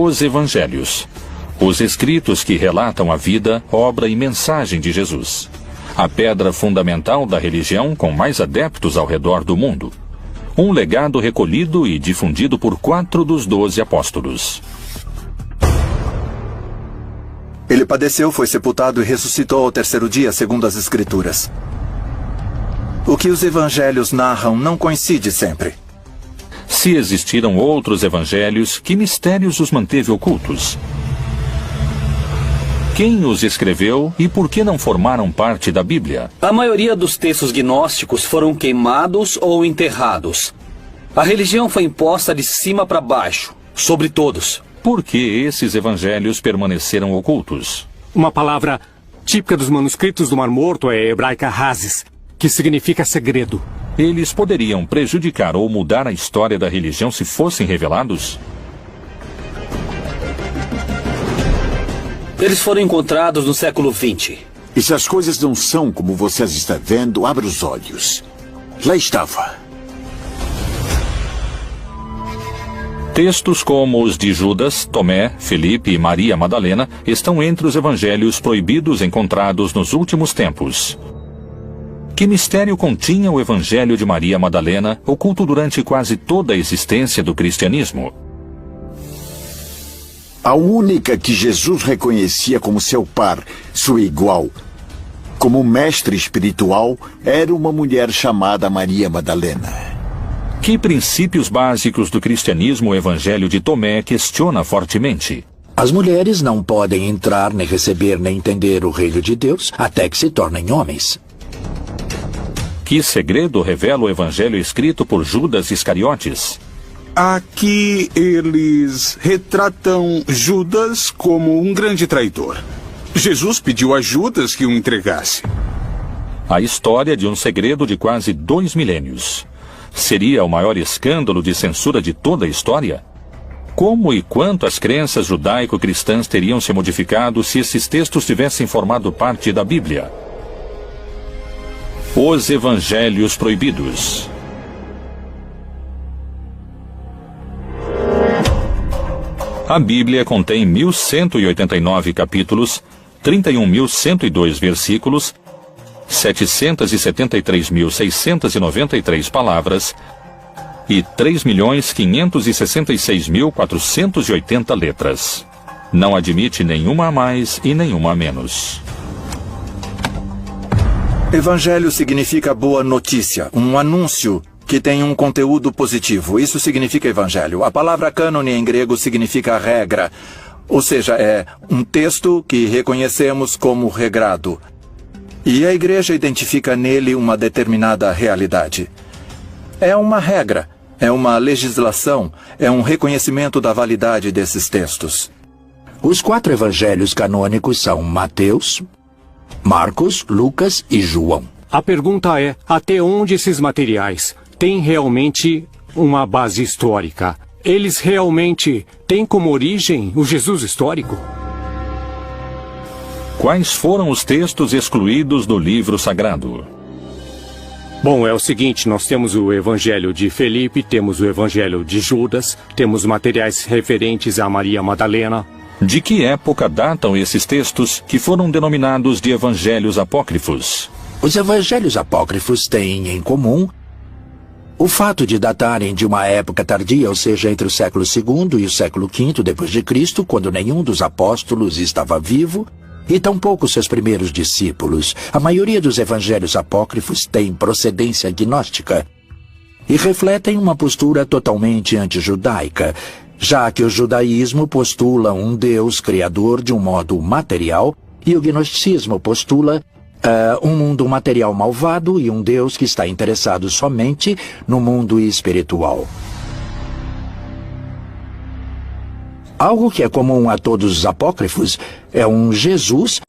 Os Evangelhos. Os escritos que relatam a vida, obra e mensagem de Jesus. A pedra fundamental da religião com mais adeptos ao redor do mundo. Um legado recolhido e difundido por 4 dos 12 apóstolos. Ele padeceu, foi sepultado e ressuscitou ao 3º dia, segundo as Escrituras. O que os evangelhos narram não coincide sempre. Se existiram outros evangelhos, que mistérios os manteve ocultos? Quem os escreveu e por que não formaram parte da Bíblia? A maioria dos textos gnósticos foram queimados ou enterrados. A religião foi imposta de cima para baixo, sobre todos. Por que esses evangelhos permaneceram ocultos? Uma palavra típica dos manuscritos do Mar Morto é a hebraica hazes, que significa segredo. Eles poderiam prejudicar ou mudar a história da religião se fossem revelados? Eles foram encontrados no século XX. E se as coisas não são como vocês estão vendo, abra os olhos. Lá estava. Textos como os de Judas, Tomé, Felipe e Maria Madalena estão entre os evangelhos proibidos encontrados nos últimos tempos. Que mistério continha o evangelho de Maria Madalena, oculto durante quase toda a existência do cristianismo? A única que Jesus reconhecia como seu par, sua igual, como mestre espiritual, era uma mulher chamada Maria Madalena. Que princípios básicos do cristianismo o evangelho de Tomé questiona fortemente? As mulheres não podem entrar, nem receber, nem entender o reino de Deus até que se tornem homens. Que segredo revela o evangelho escrito por Judas Iscariotes? Aqui eles retratam Judas como um grande traidor. Jesus pediu a Judas que o entregasse. A história de um segredo de quase 2 milênios. Seria o maior escândalo de censura de toda a história? Como e quanto as crenças judaico-cristãs teriam se modificado se esses textos tivessem formado parte da Bíblia? Os Evangelhos Proibidos. A Bíblia contém 1.189 capítulos, 31.102 versículos, 773.693 palavras e 3.566.480 letras. Não admite nenhuma a mais e nenhuma a menos. Evangelho significa boa notícia, um anúncio que tem um conteúdo positivo. Isso significa evangelho. A palavra cânone em grego significa regra, ou seja, é um texto que reconhecemos como regrado. E a igreja identifica nele uma determinada realidade. É uma regra, é uma legislação, é um reconhecimento da validade desses textos. Os 4 evangelhos canônicos são Mateus, Marcos, Lucas e João. A pergunta é, até onde esses materiais têm realmente uma base histórica? Eles realmente têm como origem o Jesus histórico? Quais foram os textos excluídos do livro sagrado? Bom, é o seguinte, nós temos o Evangelho de Felipe, temos o Evangelho de Judas, temos materiais referentes a Maria Madalena. De que época datam esses textos que foram denominados de evangelhos apócrifos? Os evangelhos apócrifos têm em comum o fato de datarem de uma época tardia, ou seja, entre o século II e o século V depois de Cristo, quando nenhum dos apóstolos estava vivo, e tampouco seus primeiros discípulos. A maioria dos evangelhos apócrifos tem procedência gnóstica e refletem uma postura totalmente antijudaica, já que o judaísmo postula um Deus criador de um modo material e o gnosticismo postula um mundo material malvado e um Deus que está interessado somente no mundo espiritual. Algo que é comum a todos os apócrifos é um Jesus